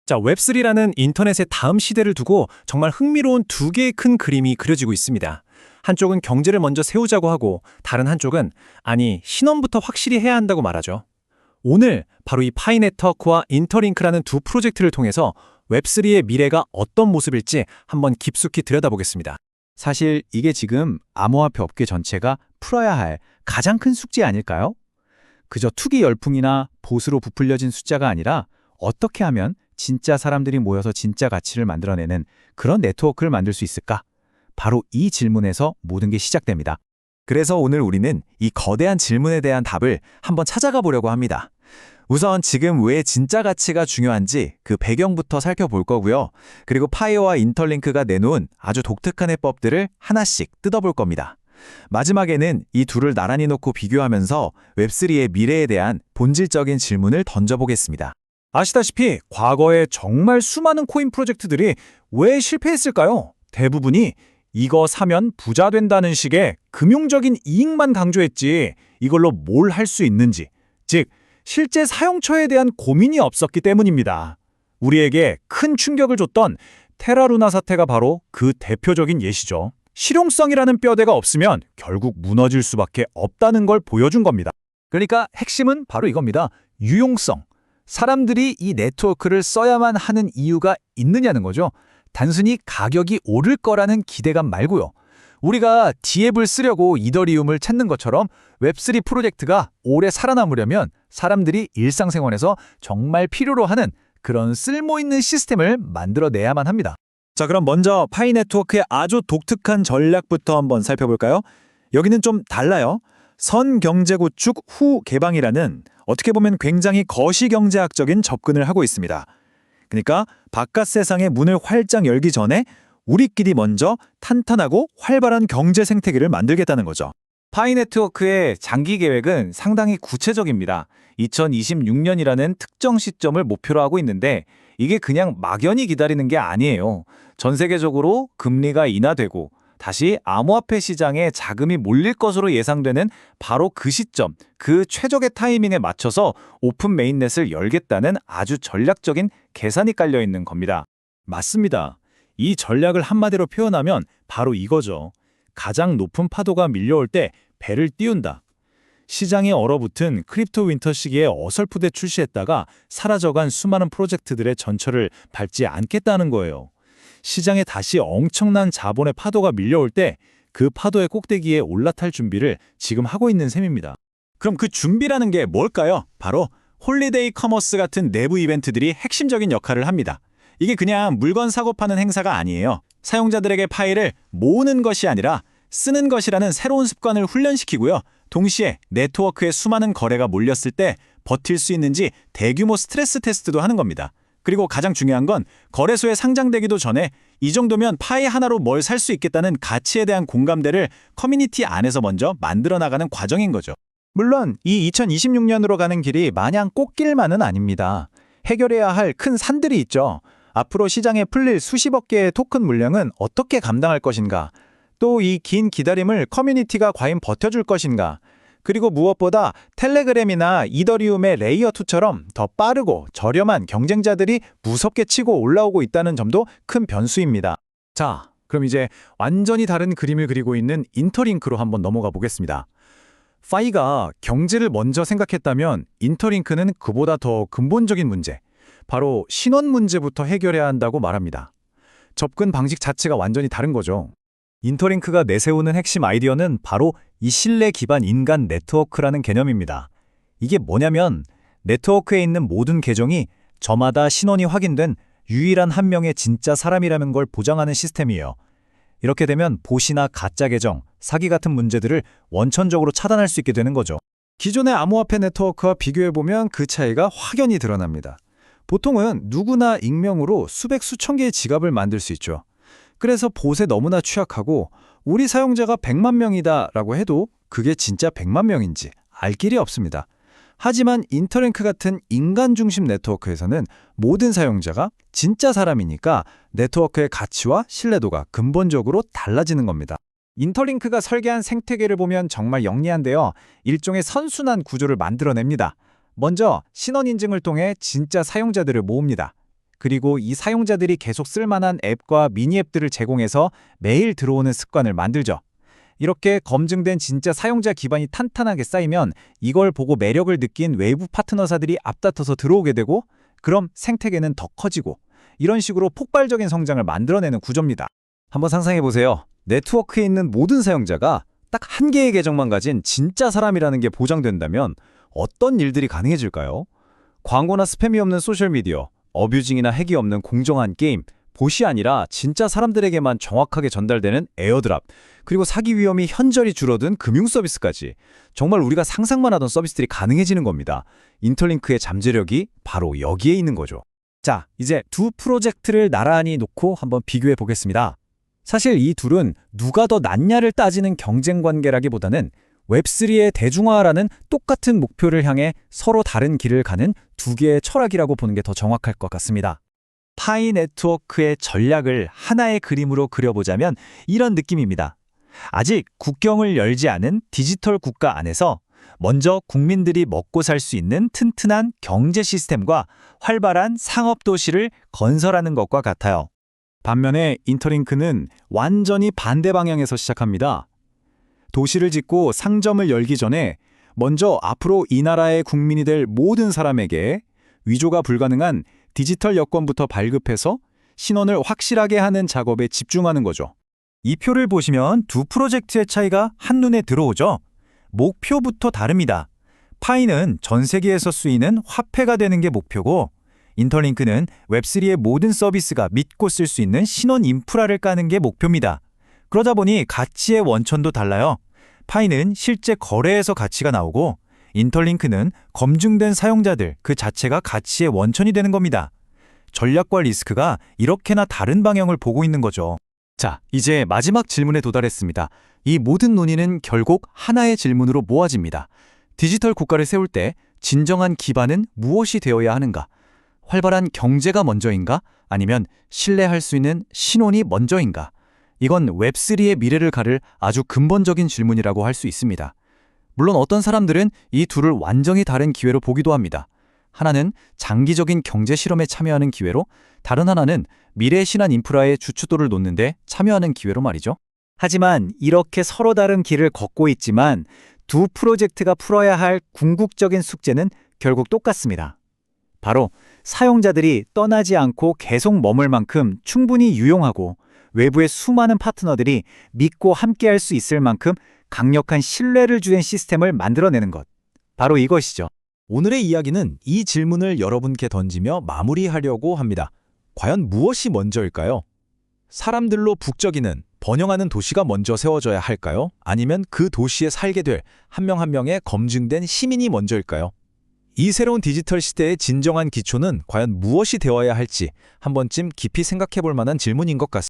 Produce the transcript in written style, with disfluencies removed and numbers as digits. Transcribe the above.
자, 웹3라는 인터넷의 다음 시대를 두고 정말 흥미로운 두 개의 큰 그림이 그려지고 있습니다. 한쪽은 경제를 먼저 세우자고 하고 다른 한쪽은 아니, 신원부터 확실히 해야 한다고 말하죠. 오늘 바로 이 파이네트워크와 인터링크라는 두 프로젝트를 통해서 웹3의 미래가 어떤 모습일지 한번 깊숙이 들여다보겠습니다. 사실 이게 지금 암호화폐 업계 전체가 풀어야 할 가장 큰 숙제 아닐까요? 그저 투기 열풍이나 보수로 부풀려진 숫자가 아니라 어떻게 하면 진짜 사람들이 모여서 진짜 가치를 만들어내는 그런 네트워크를 만들 수 있을까? 바로 이 질문에서 모든 게 시작됩니다. 그래서 오늘 우리는 이 거대한 질문에 대한 답을 한번 찾아가 보려고 합니다. 우선 지금 왜 진짜 가치가 중요한지 그 배경부터 살펴볼 거고요. 그리고 파이어와 인터링크가 내놓은 아주 독특한 해법들을 하나씩 뜯어볼 겁니다. 마지막에는 이 둘을 나란히 놓고 비교하면서 웹3의 미래에 대한 본질적인 질문을 던져보겠습니다. 아시다시피 과거에 정말 수많은 코인 프로젝트들이 왜 실패했을까요? 대부분이 이거 사면 부자 된다는 식의 금융적인 이익만 강조했지 이걸로 뭘 할 수 있는지, 즉 실제 사용처에 대한 고민이 없었기 때문입니다. 우리에게 큰 충격을 줬던 테라루나 사태가 바로 그 대표적인 예시죠. 실용성이라는 뼈대가 없으면 결국 무너질 수밖에 없다는 걸 보여준 겁니다. 그러니까 핵심은 바로 이겁니다. 유용성. 사람들이 이 네트워크를 써야만 하는 이유가 있느냐는 거죠. 단순히 가격이 오를 거라는 기대감 말고요. 우리가 D앱을 쓰려고 이더리움을 찾는 것처럼 웹3 프로젝트가 오래 살아남으려면 사람들이 일상생활에서 정말 필요로 하는 그런 쓸모있는 시스템을 만들어내야만 합니다. 자, 그럼 먼저 파이네트워크의 아주 독특한 전략부터 한번 살펴볼까요? 여기는 좀 달라요. 선경제 구축 후 개방이라는 어떻게 보면 굉장히 거시경제학적인 접근을 하고 있습니다. 그러니까 바깥 세상의 문을 활짝 열기 전에 우리끼리 먼저 탄탄하고 활발한 경제 생태계를 만들겠다는 거죠. 파이네트워크의 장기 계획은 상당히 구체적입니다. 2026년이라는 특정 시점을 목표로 하고 있는데 이게 그냥 막연히 기다리는 게 아니에요. 전 세계적으로 금리가 인하되고 다시 암호화폐 시장에 자금이 몰릴 것으로 예상되는 바로 그 시점, 그 최적의 타이밍에 맞춰서 오픈 메인넷을 열겠다는 아주 전략적인 계산이 깔려 있는 겁니다. 맞습니다. 이 전략을 한마디로 표현하면 바로 이거죠. 가장 높은 파도가 밀려올 때 배를 띄운다. 시장에 얼어붙은 크립토 윈터 시기에 어설프게 출시했다가 사라져간 수많은 프로젝트들의 전철을 밟지 않겠다는 거예요. 시장에 다시 엄청난 자본의 파도가 밀려올 때 그 파도의 꼭대기에 올라탈 준비를 지금 하고 있는 셈입니다. 그럼 그 준비라는 게 뭘까요? 바로 홀리데이 커머스 같은 내부 이벤트들이 핵심적인 역할을 합니다. 이게 그냥 물건 사고 파는 행사가 아니에요. 사용자들에게 파일을 모으는 것이 아니라 쓰는 것이라는 새로운 습관을 훈련시키고요. 동시에 네트워크에 수많은 거래가 몰렸을 때 버틸 수 있는지 대규모 스트레스 테스트도 하는 겁니다. 그리고 가장 중요한 건 거래소에 상장되기도 전에 이 정도면 파이 하나로 뭘 살 수 있겠다는 가치에 대한 공감대를 커뮤니티 안에서 먼저 만들어 나가는 과정인 거죠. 물론 이 2026년으로 가는 길이 마냥 꽃길만은 아닙니다. 해결해야 할 큰 산들이 있죠. 앞으로 시장에 풀릴 수십억 개의 토큰 물량은 어떻게 감당할 것인가? 또 이 긴 기다림을 커뮤니티가 과연 버텨줄 것인가? 그리고 무엇보다 텔레그램이나 이더리움의 레이어2처럼 더 빠르고 저렴한 경쟁자들이 무섭게 치고 올라오고 있다는 점도 큰 변수입니다. 자, 그럼 이제 완전히 다른 그림을 그리고 있는 인터링크로 한번 넘어가 보겠습니다. 파이가 경제를 먼저 생각했다면 인터링크는 그보다 더 근본적인 문제, 바로 신원 문제부터 해결해야 한다고 말합니다. 접근 방식 자체가 완전히 다른 거죠. 인터링크가 내세우는 핵심 아이디어는 바로 이 신뢰 기반 인간 네트워크라는 개념입니다. 이게 뭐냐면 네트워크에 있는 모든 계정이 저마다 신원이 확인된 유일한 한 명의 진짜 사람이라는 걸 보장하는 시스템이에요. 이렇게 되면 봇이나 가짜 계정, 사기 같은 문제들을 원천적으로 차단할 수 있게 되는 거죠. 기존의 암호화폐 네트워크와 비교해보면 그 차이가 확연히 드러납니다. 보통은 누구나 익명으로 수백 수천 개의 지갑을 만들 수 있죠. 그래서 봇에 너무나 취약하고 우리 사용자가 100만 명이다 라고 해도 그게 진짜 100만 명인지 알 길이 없습니다. 하지만 인터링크 같은 인간 중심 네트워크에서는 모든 사용자가 진짜 사람이니까 네트워크의 가치와 신뢰도가 근본적으로 달라지는 겁니다. 인터링크가 설계한 생태계를 보면 정말 영리한데요. 일종의 선순환 구조를 만들어냅니다. 먼저 신원 인증을 통해 진짜 사용자들을 모읍니다. 그리고 이 사용자들이 계속 쓸만한 앱과 미니 앱들을 제공해서 매일 들어오는 습관을 만들죠. 이렇게 검증된 진짜 사용자 기반이 탄탄하게 쌓이면 이걸 보고 매력을 느낀 외부 파트너사들이 앞다퉈서 들어오게 되고, 그럼 생태계는 더 커지고, 이런 식으로 폭발적인 성장을 만들어내는 구조입니다. 한번 상상해 보세요. 네트워크에 있는 모든 사용자가 딱 한 개의 계정만 가진 진짜 사람이라는 게 보장된다면 어떤 일들이 가능해질까요? 광고나 스팸이 없는 소셜미디어, 어뷰징이나 핵이 없는 공정한 게임, 봇이 아니라 진짜 사람들에게만 정확하게 전달되는 에어드랍, 그리고 사기 위험이 현저히 줄어든 금융 서비스까지 정말 우리가 상상만 하던 서비스들이 가능해지는 겁니다. 인터링크의 잠재력이 바로 여기에 있는 거죠. 자, 이제 두 프로젝트를 나란히 놓고 한번 비교해 보겠습니다. 사실 이 둘은 누가 더 낫냐를 따지는 경쟁 관계라기보다는 웹3의 대중화라는 똑같은 목표를 향해 서로 다른 길을 가는 두 개의 철학이라고 보는 게 더 정확할 것 같습니다. 파이 네트워크의 전략을 하나의 그림으로 그려보자면 이런 느낌입니다. 아직 국경을 열지 않은 디지털 국가 안에서 먼저 국민들이 먹고 살 수 있는 튼튼한 경제 시스템과 활발한 상업 도시를 건설하는 것과 같아요. 반면에 인터링크는 완전히 반대 방향에서 시작합니다. 도시를 짓고 상점을 열기 전에 먼저 앞으로 이 나라의 국민이 될 모든 사람에게 위조가 불가능한 디지털 여권부터 발급해서 신원을 확실하게 하는 작업에 집중하는 거죠. 이 표를 보시면 두 프로젝트의 차이가 한눈에 들어오죠. 목표부터 다릅니다. 파이는 전 세계에서 쓰이는 화폐가 되는 게 목표고, 인터링크는 웹3의 모든 서비스가 믿고 쓸 수 있는 신원 인프라를 까는 게 목표입니다. 그러다 보니 가치의 원천도 달라요. 파이는 실제 거래에서 가치가 나오고, 인터링크는 검증된 사용자들 그 자체가 가치의 원천이 되는 겁니다. 전략과 리스크가 이렇게나 다른 방향을 보고 있는 거죠. 자, 이제 마지막 질문에 도달했습니다. 이 모든 논의는 결국 하나의 질문으로 모아집니다. 디지털 국가를 세울 때 진정한 기반은 무엇이 되어야 하는가? 활발한 경제가 먼저인가? 아니면 신뢰할 수 있는 신원이 먼저인가? 이건 웹3의 미래를 가를 아주 근본적인 질문이라고 할 수 있습니다. 물론 어떤 사람들은 이 둘을 완전히 다른 기회로 보기도 합니다. 하나는 장기적인 경제 실험에 참여하는 기회로, 다른 하나는 미래 신한 인프라의 주춧돌을 놓는데 참여하는 기회로 말이죠. 하지만 이렇게 서로 다른 길을 걷고 있지만 두 프로젝트가 풀어야 할 궁극적인 숙제는 결국 똑같습니다. 바로 사용자들이 떠나지 않고 계속 머물 만큼 충분히 유용하고, 외부의 수많은 파트너들이 믿고 함께할 수 있을 만큼 강력한 신뢰를 주는 시스템을 만들어내는 것. 바로 이것이죠. 오늘의 이야기는 이 질문을 여러분께 던지며 마무리하려고 합니다. 과연 무엇이 먼저일까요? 사람들로 북적이는, 번영하는 도시가 먼저 세워져야 할까요? 아니면 그 도시에 살게 될 한 명 한 명의 검증된 시민이 먼저일까요? 이 새로운 디지털 시대의 진정한 기초는 과연 무엇이 되어야 할지 한 번쯤 깊이 생각해 볼 만한 질문인 것 같습니다.